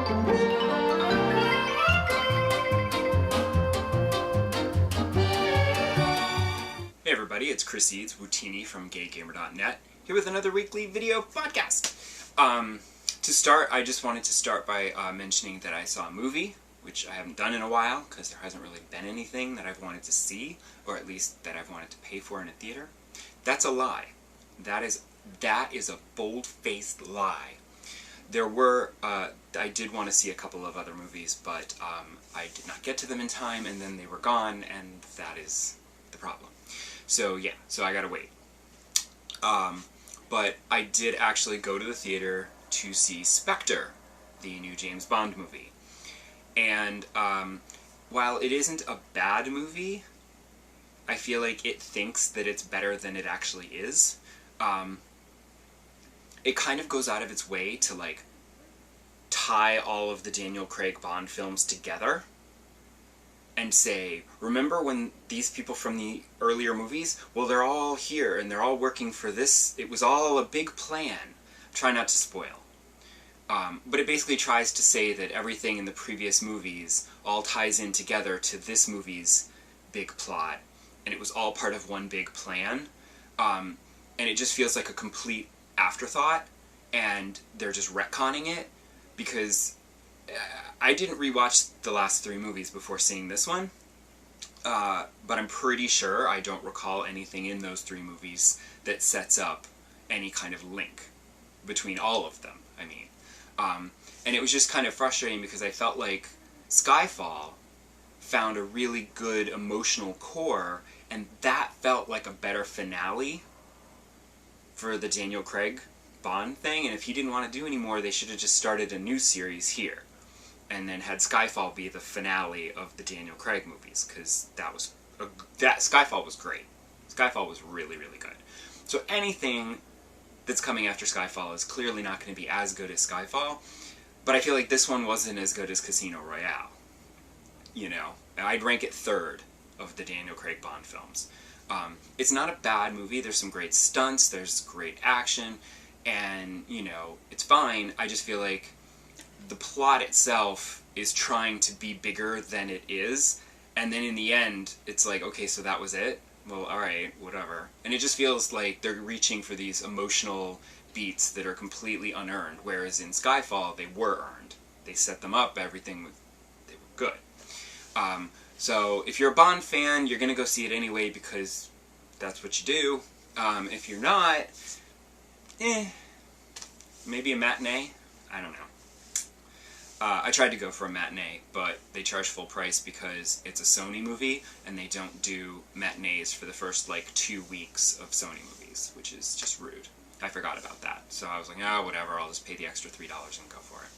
Hey everybody, it's Chris Eads, Wootini from GayGamer.net, here with another weekly video podcast. To start, I just wanted to start by mentioning that I saw a movie, which I haven't done in a while, because there hasn't really been anything that I've wanted to see, or at least that I've wanted to pay for in a theater. That's a lie. That is a bold-faced lie. There were, I did want to see a couple of other movies, but I did not get to them in time, and then they were gone, and that is the problem. So yeah, so I gotta wait. But I did actually go to the theater to see Spectre, the new James Bond movie. And while it isn't a bad movie, I feel like it thinks that it's better than it actually is. It kind of goes out of its way to like tie all of the Daniel Craig Bond films together and say, remember when these people from the earlier movies, well, they're all here and they're all working for this, it was all a big plan. Try not to spoil. But it basically tries to say that everything in the previous movies all ties in together to this movie's big plot, and it was all part of one big plan, and it just feels like a complete afterthought, and they're just retconning it, because I didn't rewatch the last three movies before seeing this one, but I'm pretty sure I don't recall anything in those three movies that sets up any kind of link between all of them, I mean. And it was just kind of frustrating because I felt like Skyfall found a really good emotional core, and that felt like a better finale for the Daniel Craig Bond thing, and if he didn't want to do any more, they should have just started a new series here, and then had Skyfall be the finale of the Daniel Craig movies, because Skyfall was great. Skyfall was really, really good. So anything that's coming after Skyfall is clearly not going to be as good as Skyfall, but I feel like this one wasn't as good as Casino Royale. You know, I'd rank it third of the Daniel Craig Bond films. It's not a bad movie. There's some great stunts, there's great action, and, you know, it's fine. I just feel like the plot itself is trying to be bigger than it is, and then in the end, it's like, okay, so that was it? Well, alright, whatever. And it just feels like they're reaching for these emotional beats that are completely unearned, whereas in Skyfall, they were earned. They set them up, they were good. So if you're a Bond fan, you're going to go see it anyway because that's what you do. If you're not, maybe a matinee? I don't know. I tried to go for a matinee, but they charge full price because it's a Sony movie, and they don't do matinees for the first, like, 2 weeks of Sony movies, which is just rude. I forgot about that. So I was like, oh, whatever, I'll just pay the extra $3 and go for it.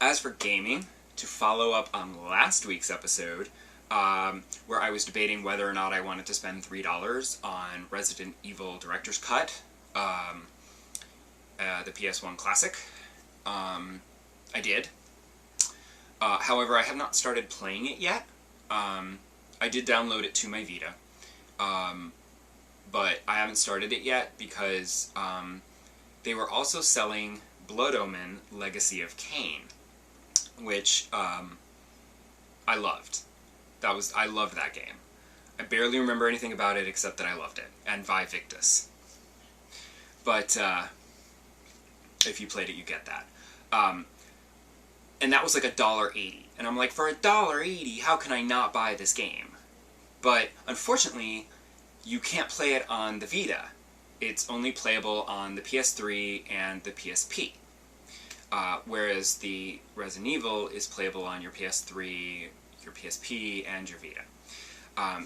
As for gaming, to follow up on last week's episode, where I was debating whether or not I wanted to spend $3 on Resident Evil Director's Cut, the PS1 Classic. I did. However, I have not started playing it yet. I did download it to my Vita, but I haven't started it yet because they were also selling Blood Omen Legacy of Kain, which I loved. I loved that game. I barely remember anything about it except that I loved it, and Victus. But if you played it, you get that. And that was like $1.80, and I'm like, for $1.80, how can I not buy this game? But unfortunately, you can't play it on the Vita. It's only playable on the PS3 and the PSP. Whereas the Resident Evil is playable on your PS3, your PSP, and your Vita.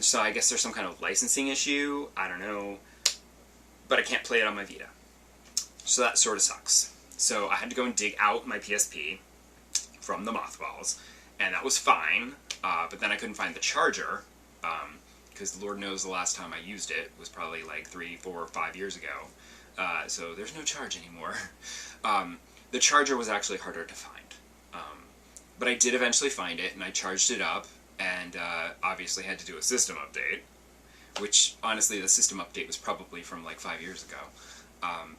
So I guess there's some kind of licensing issue, I don't know, but I can't play it on my Vita. So that sort of sucks. So I had to go and dig out my PSP from the mothballs, and that was fine, but then I couldn't find the charger, because Lord knows the last time I used it was probably like 3, 4, 5 years ago, so there's no charge anymore. The charger was actually harder to find, but I did eventually find it, and I charged it up, and obviously had to do a system update, which, honestly, the system update was probably from like 5 years ago,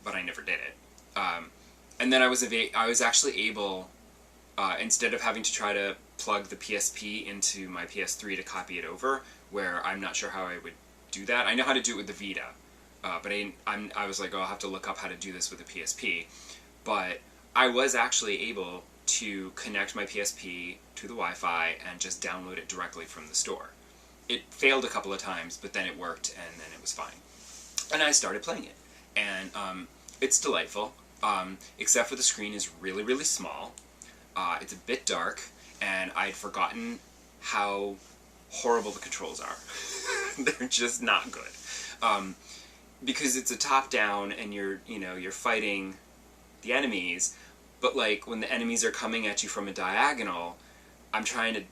but I never did it. And then I was actually able, instead of having to try to plug the PSP into my PS3 to copy it over, where I'm not sure how I would do that. I know how to do it with the Vita, but I was like, oh, I'll have to look up how to do this with the PSP. But I was actually able to connect my PSP to the Wi-Fi and just download it directly from the store. It failed a couple of times, but then it worked, and then it was fine. And I started playing it, and it's delightful, except for the screen is really, really small. It's a bit dark, and I'd forgotten how horrible the controls are. They're just not good. Because it's a top-down, and you're fighting the enemies, but like when the enemies are coming at you from a diagonal, I'm trying to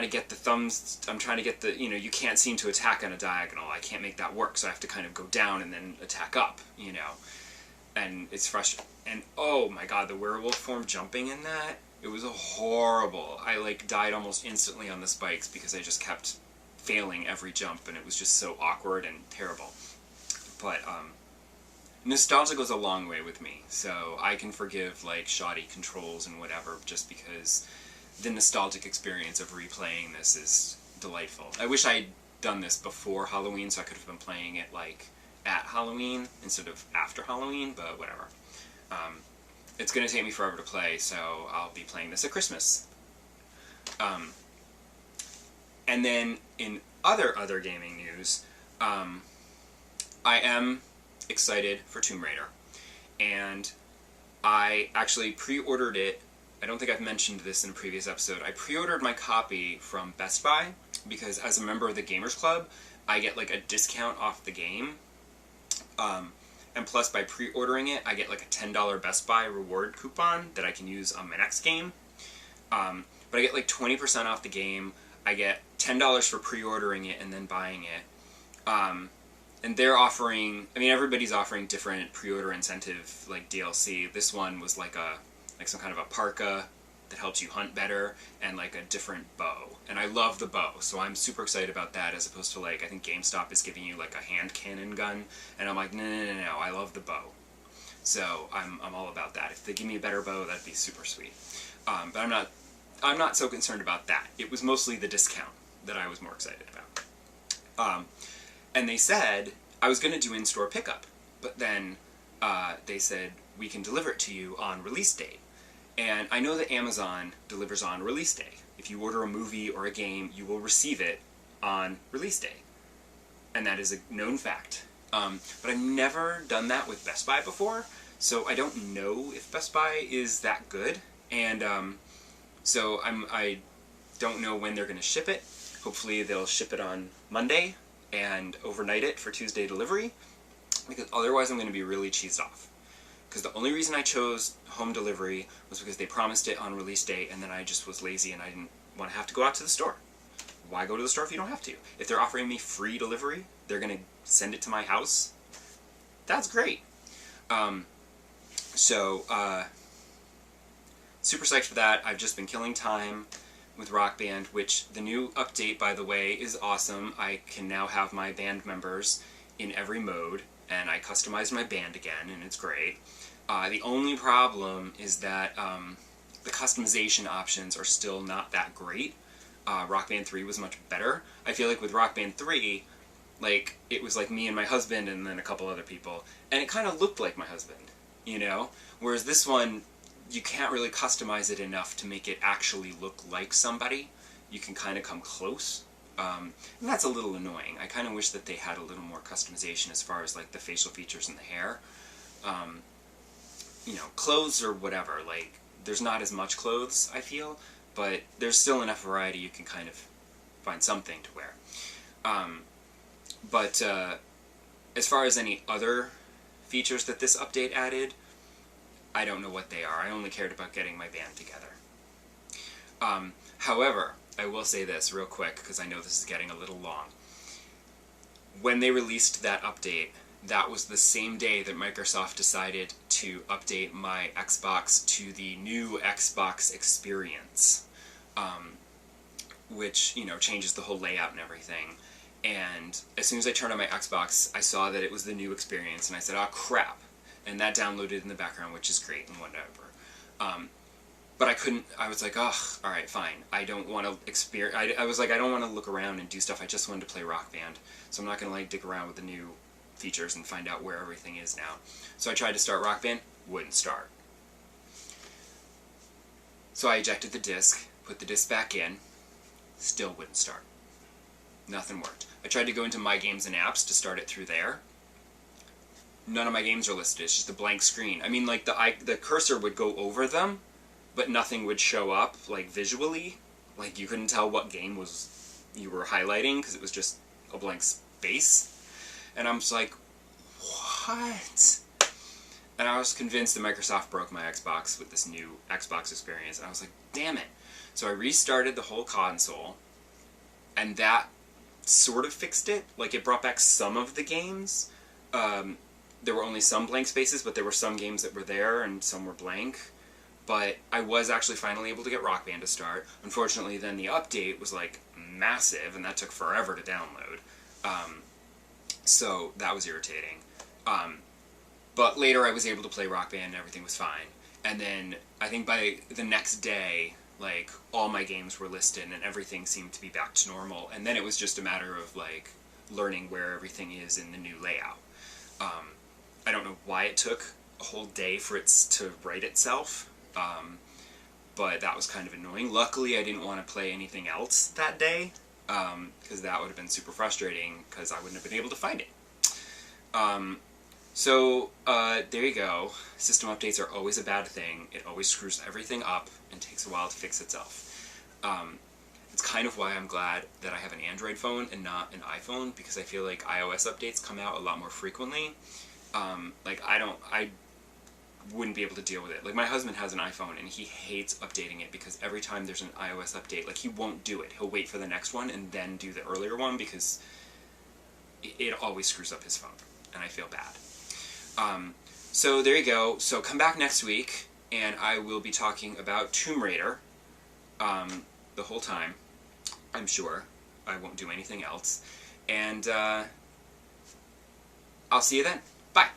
get the thumbs, I'm trying to get the, you can't seem to attack on a diagonal. I can't make that work, so I have to kind of go down and then attack up, and it's frustrating. And oh my god, the werewolf form jumping in that, it was horrible. I like died almost instantly on the spikes because I just kept failing every jump, and it was just so awkward and terrible. But nostalgia goes a long way with me, so I can forgive like shoddy controls and whatever, just because the nostalgic experience of replaying this is delightful. I wish I'd done this before Halloween, so I could have been playing it like at Halloween instead of after Halloween, but whatever. It's going to take me forever to play, so I'll be playing this at Christmas. And then in other gaming news, I am excited for Tomb Raider, and I actually pre-ordered it. I don't think I've mentioned this in a previous episode. I pre-ordered my copy from Best Buy because as a member of the Gamers Club, I get like a discount off the game. And plus, by pre-ordering it, I get like a $10 Best Buy reward coupon that I can use on my next game. But I get like 20% off the game. I get $10 for pre-ordering it and then buying it. And they're offering, everybody's offering different pre-order incentive, like DLC. This one was like some kind of a parka that helps you hunt better, and like a different bow. And I love the bow, so I'm super excited about that, as opposed to like, I think GameStop is giving you like a hand cannon gun, and I'm like, no, I love the bow. So I'm all about that. If they give me a better bow, that'd be super sweet. But I'm not so concerned about that. It was mostly the discount that I was more excited about. And they said I was going to do in-store pickup, but then they said we can deliver it to you on release date. And I know that Amazon delivers on release day. If you order a movie or a game, you will receive it on release day. And that is a known fact. But I've never done that with Best Buy before, so I don't know if Best Buy is that good. And so I don't know when they're going to ship it. Hopefully they'll ship it on Monday and overnight it for Tuesday delivery, because otherwise I'm going to be really cheesed off. Because the only reason I chose home delivery was because they promised it on release date, and then I just was lazy and I didn't want to have to go out to the store. Why go to the store if you don't have to? If they're offering me free delivery, they're going to send it to my house. That's great. Super psyched for that. I've just been killing time with Rock Band, which the new update, by the way, is awesome. I can now have my band members in every mode, and I customized my band again, and it's great. The only problem is that the customization options are still not that great. Rock Band 3 was much better. I feel like with Rock Band 3, like, it was like me and my husband and then a couple other people, and it kind of looked like my husband, Whereas this one, you can't really customize it enough to make it actually look like somebody. You can kind of come close. And that's a little annoying. I kind of wish that they had a little more customization as far as like the facial features and the hair. Clothes or whatever, like, there's not as much clothes, I feel, but there's still enough variety you can kind of find something to wear. As far as any other features that this update added, I don't know what they are. I only cared about getting my band together. However, I will say this real quick, because I know this is getting a little long. When they released that update, that was the same day that Microsoft decided to update my Xbox to the new Xbox experience, which, changes the whole layout and everything. And as soon as I turned on my Xbox, I saw that it was the new experience, and I said, oh crap, and that downloaded in the background, which is great and whatever. But I couldn't, I was like, ugh, alright, fine. I don't want to experience, I was like, I don't want to look around and do stuff. I just wanted to play Rock Band. So I'm not going to like dig around with the new features and find out where everything is now. So I tried to start Rock Band, wouldn't start. So I ejected the disc, put the disc back in, still wouldn't start. Nothing worked. I tried to go into My Games and Apps to start it through there. None of my games are listed, it's just a blank screen. I mean, like, the cursor would go over them, but nothing would show up, like, visually. Like, you couldn't tell what game you were highlighting, because it was just a blank space. And I'm just like, what? And I was convinced that Microsoft broke my Xbox with this new Xbox experience, and I was like, damn it. So I restarted the whole console, and that sort of fixed it. Like, it brought back some of the games. There were only some blank spaces, but there were some games that were there, and some were blank. But I was actually finally able to get Rock Band to start. Unfortunately, then the update was, like, massive, and that took forever to download. So that was irritating. But later I was able to play Rock Band, and everything was fine. And then, I think by the next day, like, all my games were listed, and everything seemed to be back to normal. And then it was just a matter of, like, learning where everything is in the new layout. I don't know why it took a whole day for it to write itself. But that was kind of annoying. Luckily, I didn't want to play anything else that day, because that would have been super frustrating, because I wouldn't have been able to find it. So, there you go. System updates are always a bad thing. It always screws everything up and takes a while to fix itself. It's kind of why I'm glad that I have an Android phone and not an iPhone, because I feel like iOS updates come out a lot more frequently. Like, I wouldn't be able to deal with it. Like, my husband has an iPhone, and he hates updating it, because every time there's an iOS update, like, he won't do it. He'll wait for the next one and then do the earlier one, because it always screws up his phone, and I feel bad. So there you go. So come back next week, and I will be talking about Tomb Raider, the whole time, I'm sure. I won't do anything else. And, I'll see you then. Bye!